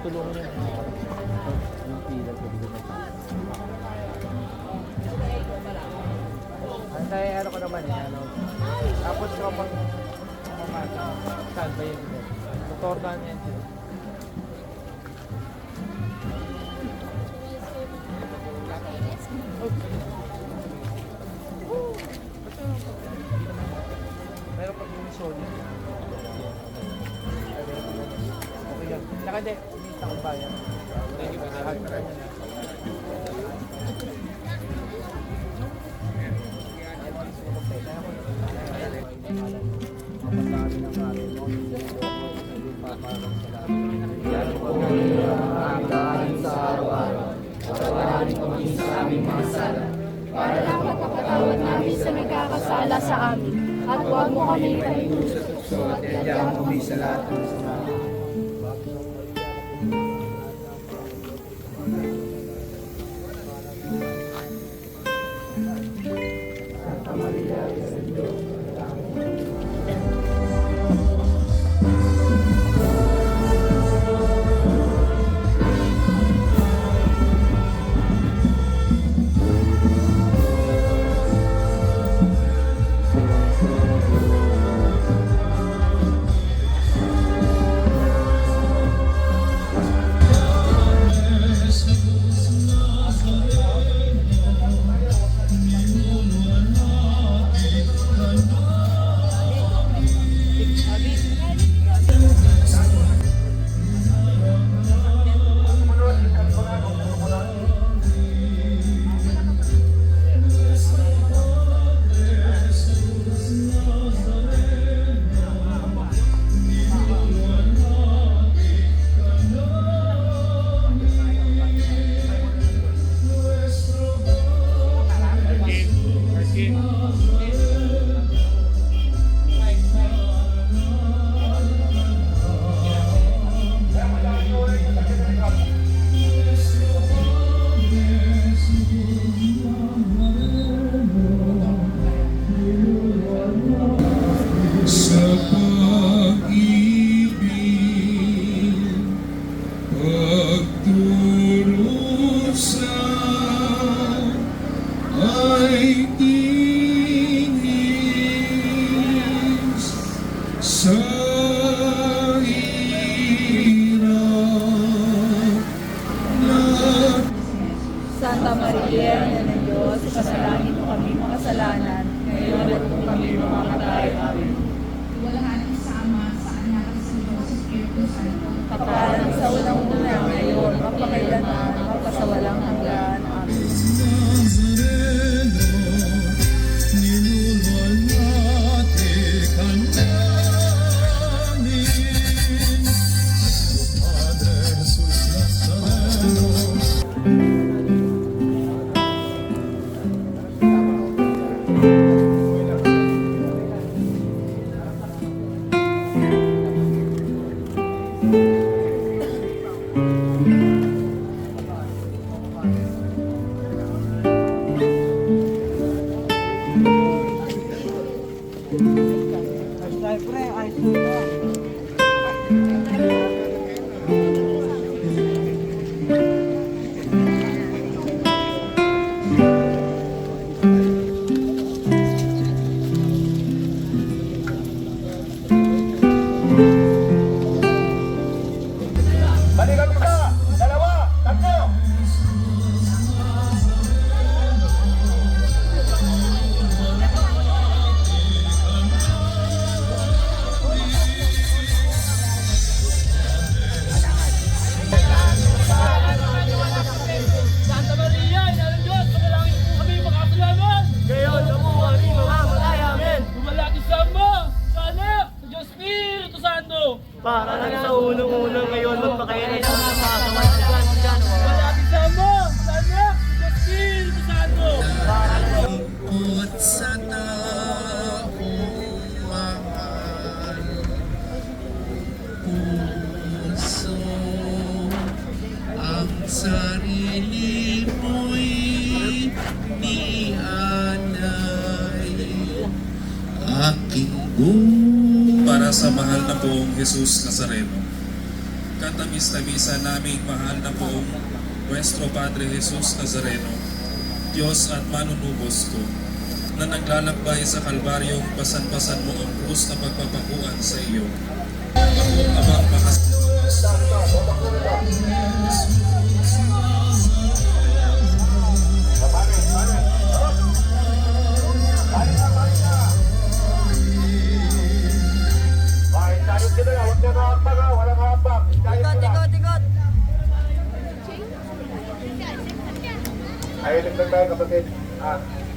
Tulungan niya. Yung pila ko dito na. Antay, ano ko naman eh, ano. Tapos ko pang saan ba yun? Motor na yan. Meron pag yung solid. Okay lang. Nakade. Takot bayan. Hindi ba lahat na rin? Para lang magpapatawad namin sa nagkakasala sa amin. At huwag mo kami kalimutan sa tukso at yadyang kami sa lahat ng sama. sa hirap na Santa Maria, Ina ng Diyos, pasalangin mo kami makasalanan, ngayon at kung kami mamamatay. Amen. Walahan sa Ama, sa Anak, at sa Diyos, sa Espiritu Santo. Kapalang sa unang-una ngayon, mapakailanman, mapasawalang hanggan. Amen. Nazareno, niluwalhati ka namin. Padre Jesus Nazareno, Balikan mo sa dalawa, tatlo. Santa Maria, Ina ng Diyos, panalangin mo kami makasalanan. Ngayon, namu aming mga matay, amen. Bumalaki sa Ama, sa Anak, sa Diyos Espiritu Santo. Para lang sa unang-unang ngayon magpakainay sa mga kasamaan sa dyan. Bumalaki sa Ama, sa Anak, sa Diyos Espiritu Santo. at sa taong mahal. Puso ang sarili mo'y nianay, aking para sa mahal na poong Jesus Nazareno. Katamis-tamisan naming mahal na poong Nuestro Padre Jesus Nazareno, Diyos at manunubos ko, na naglalakbay sa Kalbaryong pasan-pasan mo ang krus na pagpapakuan sa iyo. Ako amang Bakit tayo sila? Huwag na nakapag, walang habang. Tikot! Ayun lang tayo kapatid.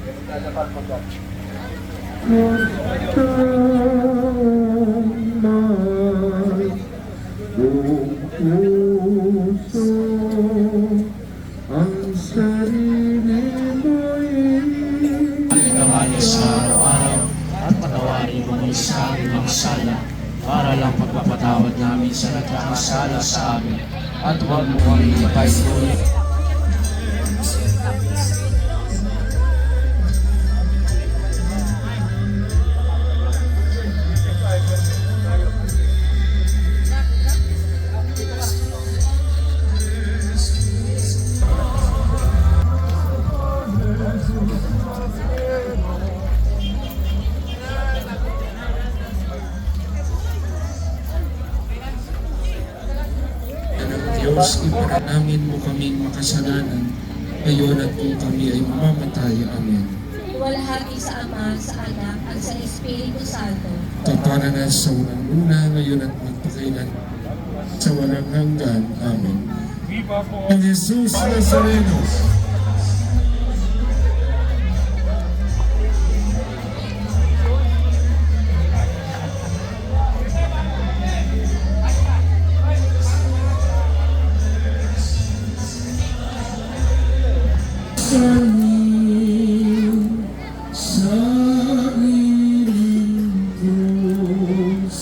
Ganun tayo sa pagpagod. ang sarili mo'y Pagkakali sa araw-araw at patawarin mo kami sa aming mga sala para lang pagpapatawad namin sa nagkakasala sa amin at huwag mo kami ipahintulot. Diyos, ipanalangin mo kaming makasalanan, ngayon at kung kami ay mamamatay. Amen. Luwalhati sa Ama, sa Anak, at sa Espiritu Santo. Tatana na sa unang-una, ngayon at magpakailan, sa walang hanggan. Amen. Ang Jesus Nazareno, sa inyong Diyos,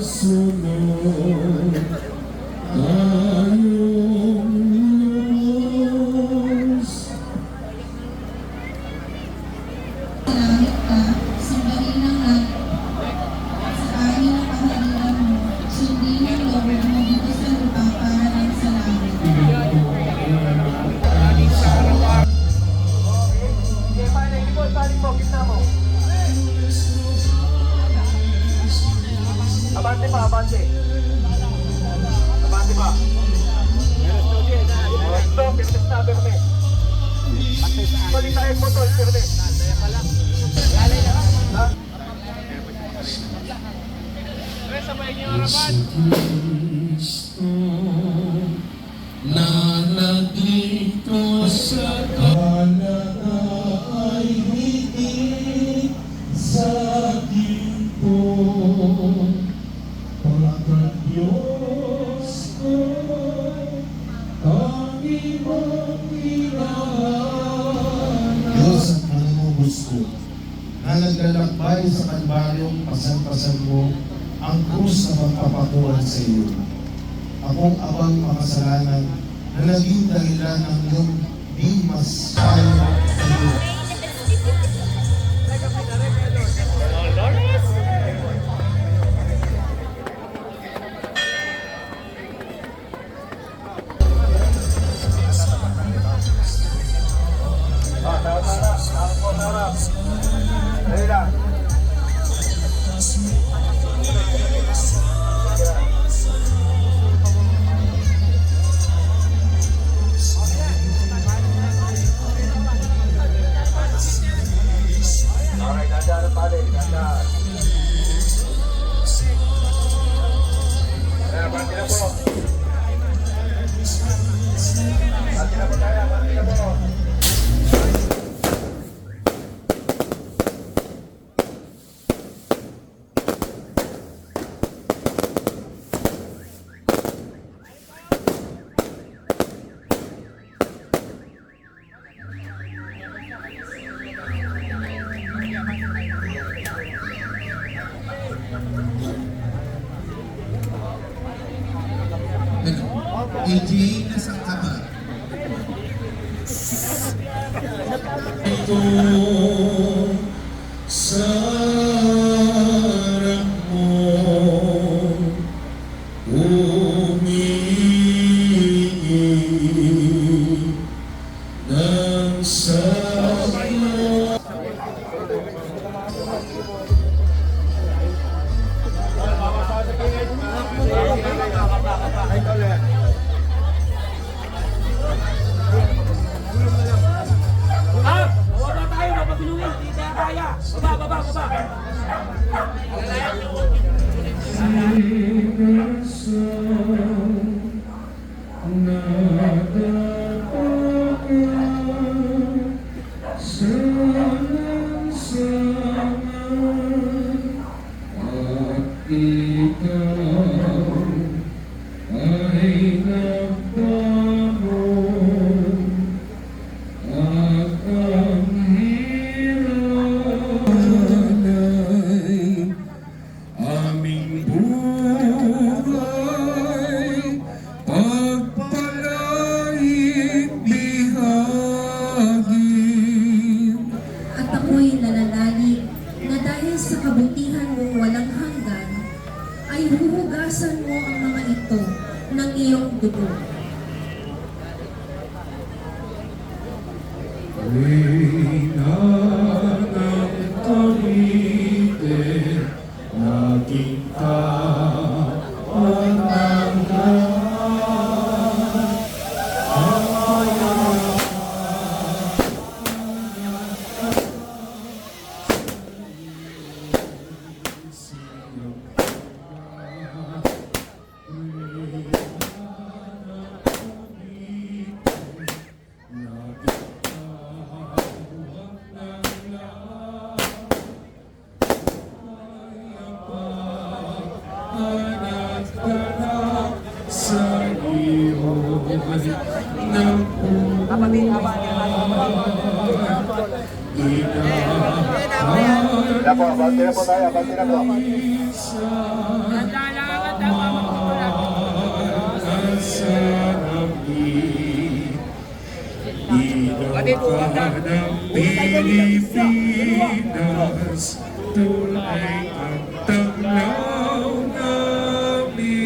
makasunod tayong lubos. Langit ka, sambahin ang lahat. Sa amin ang kaharian mo, sundin ang loob mo dito sa lupa para lang sa langit. pa, abante. Abante pa. Stop, pirmes na, pirme. Balik tayo mo tol, pirme. Kristo na nagligtas sa kahalaga ay higit sa akin po. Pagkat Diyos ko, tangi mong inahanap. Diyos ang panunubos ko, na naglalakbay sa kalbaryong pasan-pasan mo ang krus na magpapakuan sa iyo. Akong abang makasalanan na naging dahilan ng iyong di mas kaya sa iyo. Dali lang. Okay, dadaan ang pali, dadaan. Ayan, bati na po. Bati na po tayo, bati na po. AJ, nasaan ka ba? Ito sa harap mo humingi ng sayo. Wala tayo, mapagulungin. Hindi tayo kaya. Baba. Aming buhay, pagpalain bihagin. At ako'y nananalig na dahil sa kabutihan mong walang hanggan, ay huhugasan mo ang mga ito ng iyong dugo. Reyna ng Cavite, naging kawan ng lahat. Sa iyo ng Bati na po, bati na po tayo, bati na po. ng Pilipinas, tulay ang taglaw namin.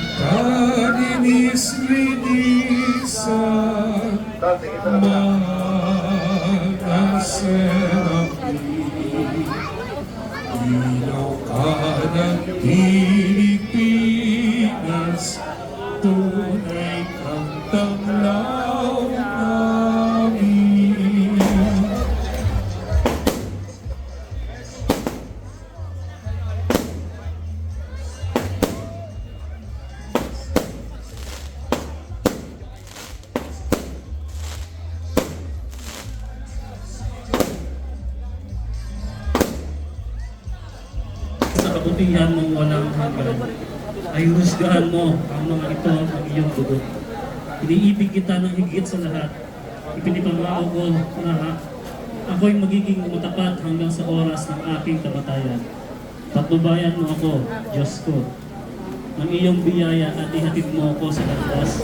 Inataninis linisan, mahal na serapi. Ilaw ka ng Pilipinas, tunay kang tanglaw namin. Sa kabutihan mong walang hanggan, ay husgahan mo ang mga ito ang iyong dugo. Iniibig kita ng higit sa lahat. Ipinipangako ko na ako'y magiging matapat hanggang sa oras ng aking kamatayan. Patnubayan mo ako, Diyos ko, ng iyong biyaya at ihatid mo ako sa landas.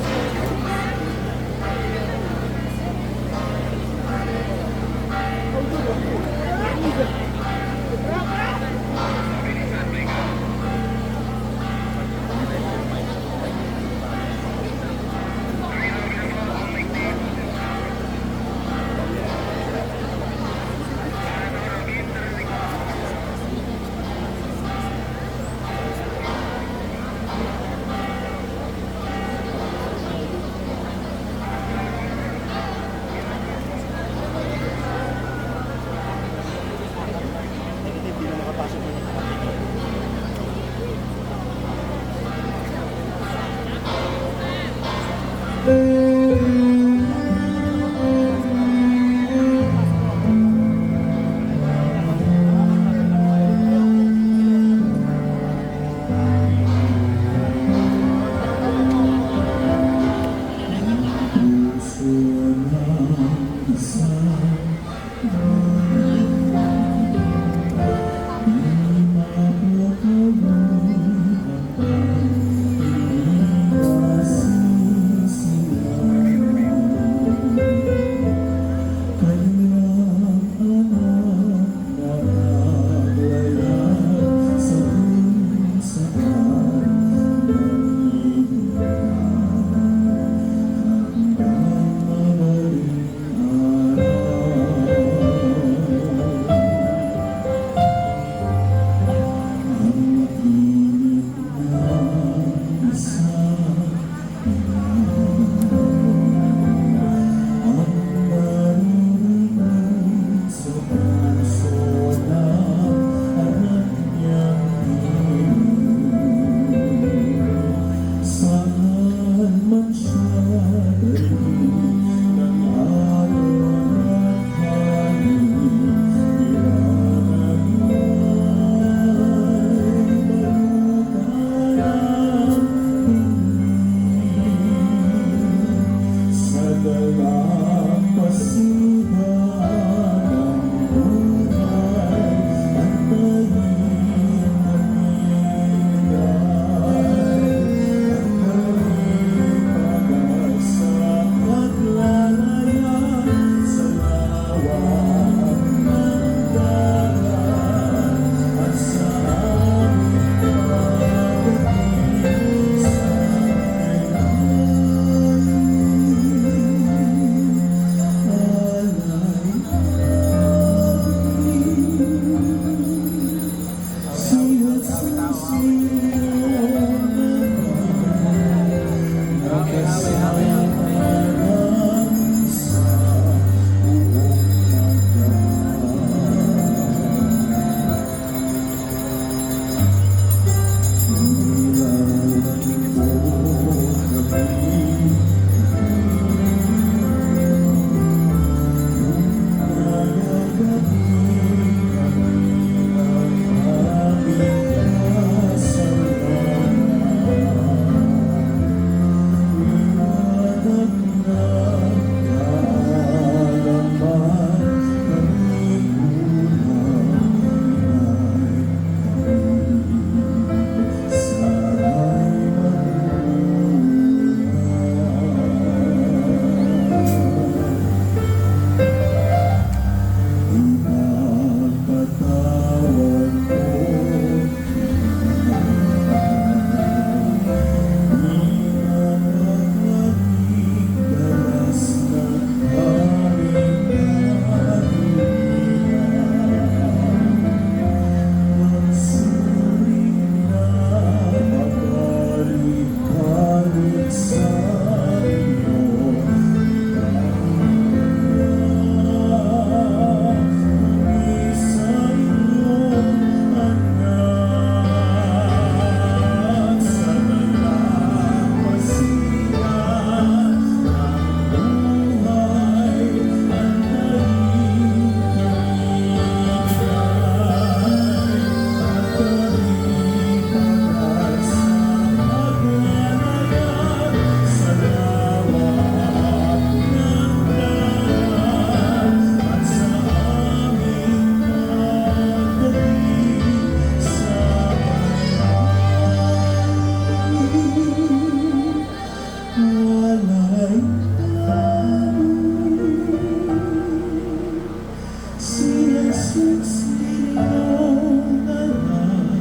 iyong anak,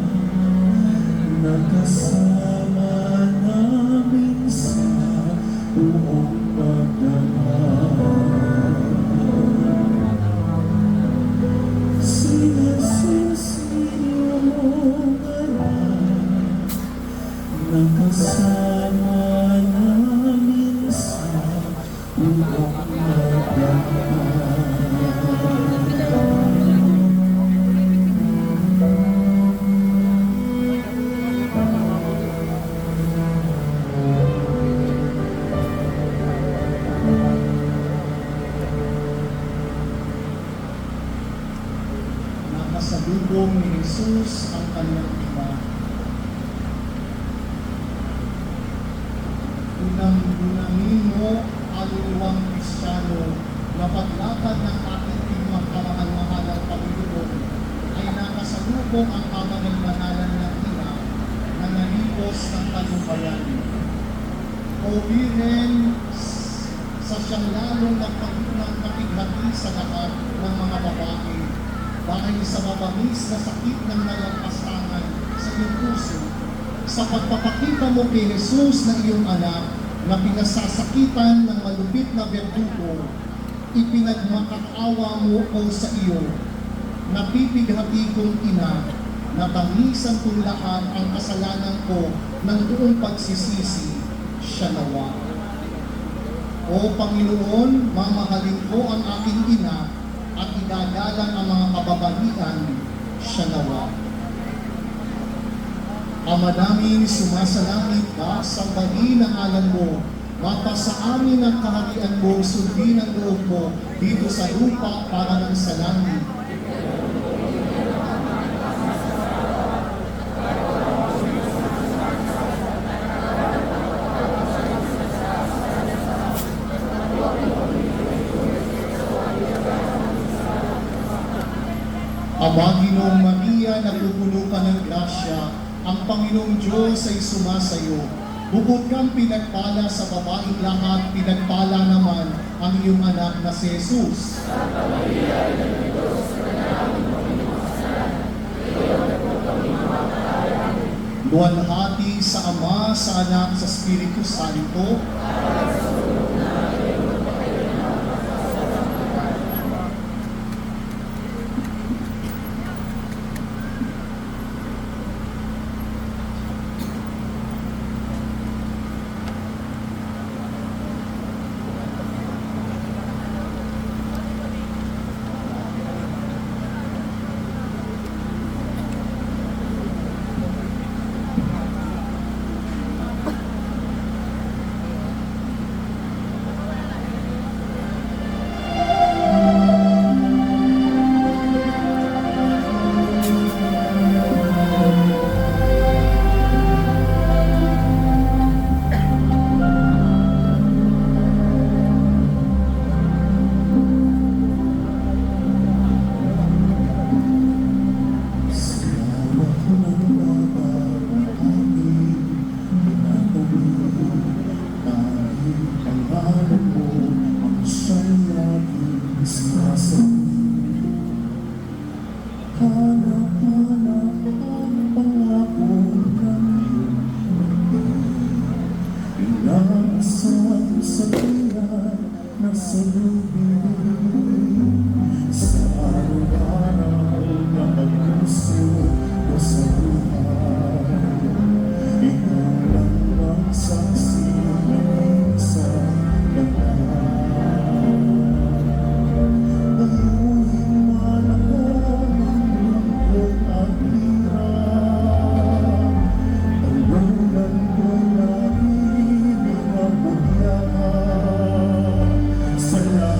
nakasama namin sa buong pagdamag. Si Jesus iyong anak, nakasama namin sa buong pagdamag. Nakasalubong ni Jesus ang kanyang ina. Unang-unangin mo, kaluluwang Kristiyano, na paglakad ng ating pagmamahal-mahal ng Panginoon ay nakasalubong ang kamanal-manalan ng ina na nalipos ng talumpayan. O Birhen, sa siyang lalong nakighati sa lahat ng mga babae, dahil sa mabangis na sakit ng nalampastangan sa iyong puso, sa pagpapakita mo kay Jesus na iyong anak na pinasasakitan ng malupit na berdugo, ipinagmakaawa mo o sa iyo, napipighati kong ina, na tangisan tulaan ang kasalanan ko ng buong pagsisisi, siya nawa. O Panginoon, mamahalin ko ang aking ina at igagalang ang mga kababaihan, siya nawa. Ama namin, sumasalangit ka, sambahin ang ngalan mo, mapasa amin ang kaharian mo, sundin ang loob mo, dito sa lupa para ng sa langit. Ama, Ginoong Maria, napupuno ka ng grasya, ang Panginoong Diyos ay sumasayo. Bukod kang pinagpala sa babaeng lahat, pinagpala naman ang iyong anak na si Jesus. Santa Maria, ina ng Diyos, manalangin mo kami mga kasalanan, ngayon at kung kami mamatay. Luwalhati sa Ama, sa Anak, sa Espiritu Santo, para sa tulong natin, magpakailanman sa Salam.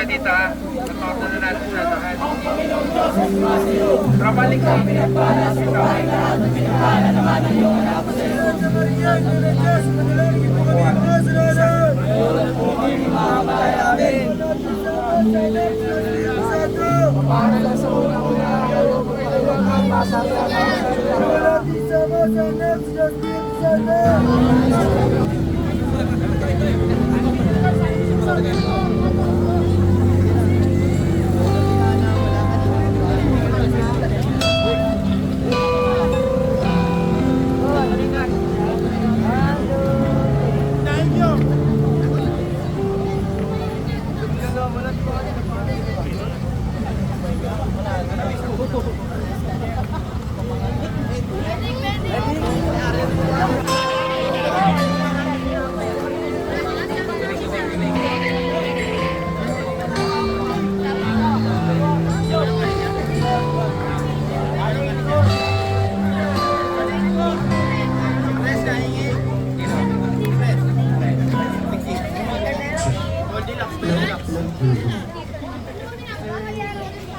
muna dito ha. Napakapunan natin sa lahat. Trabalik kami.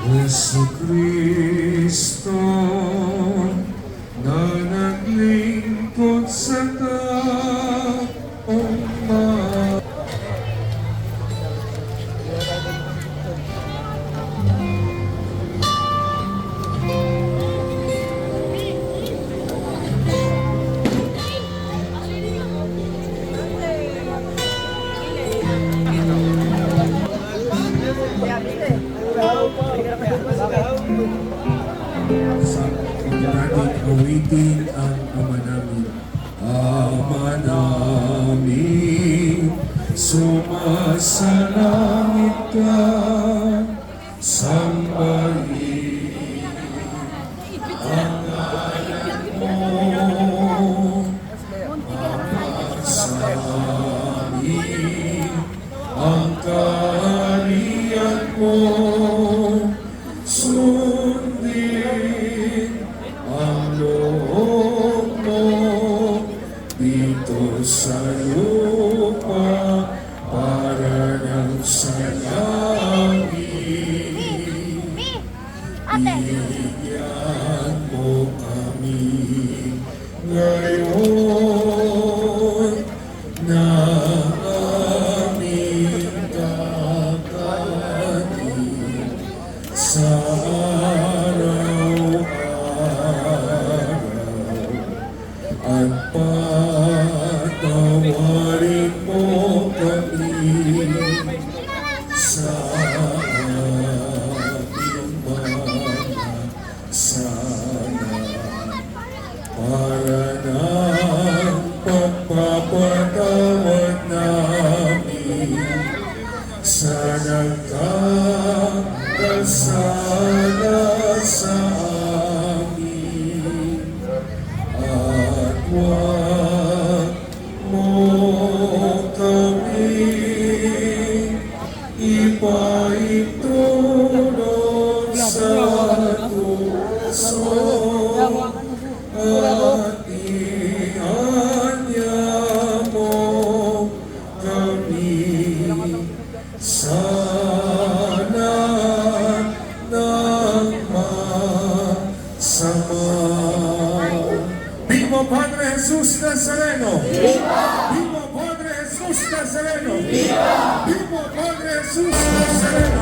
Yesu Kristo na naglingkod sa taong mga natin awitin ang Ama namin. Ama namin, sumasalangit ka, sambahin ang ngalan mo. Ama sa amin, ang kaharian mo. Sundin ang loob mo dito sa lupa para ng sa langit. Bigyan mo kami ngayon na aming kakanin sa araw-araw at patawarin mo kami sa aming mga sana para ng pagpapatawad namin sa nagkakasala sa amin at huwag mo kami ipaitulog sa tukso at ihanya mo kami sa lahat ng masama. Viva Padre Jesus Nazareno! Viva! Viva Padre Jesus Nazareno! Viva! Viva Padre Jesus Nazareno!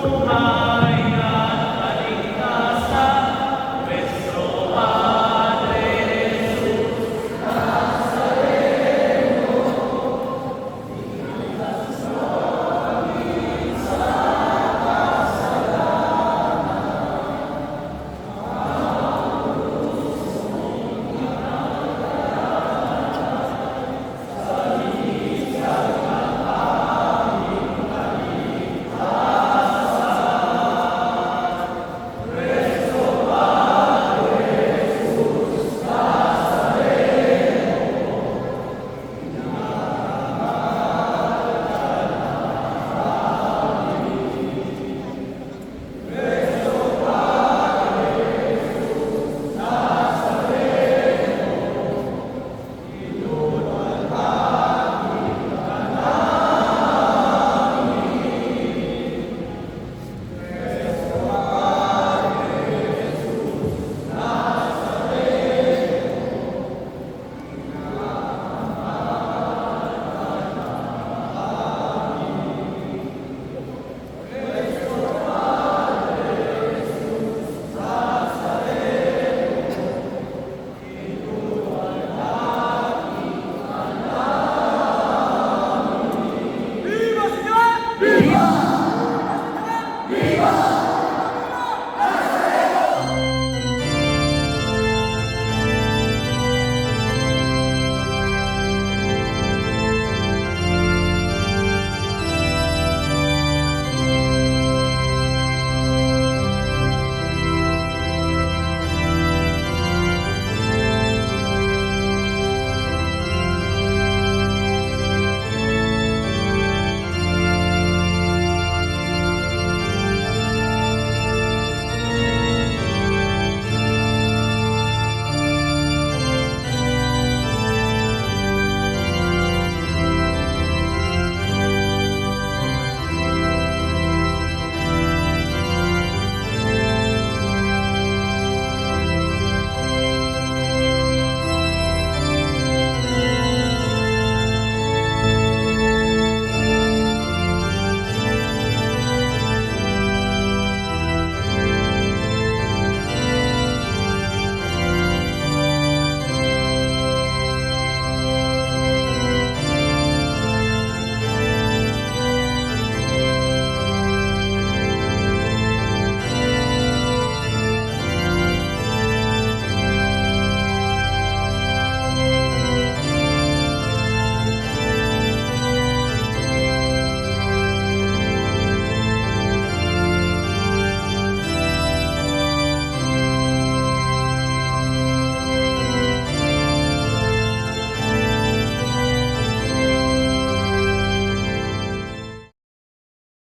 buhay.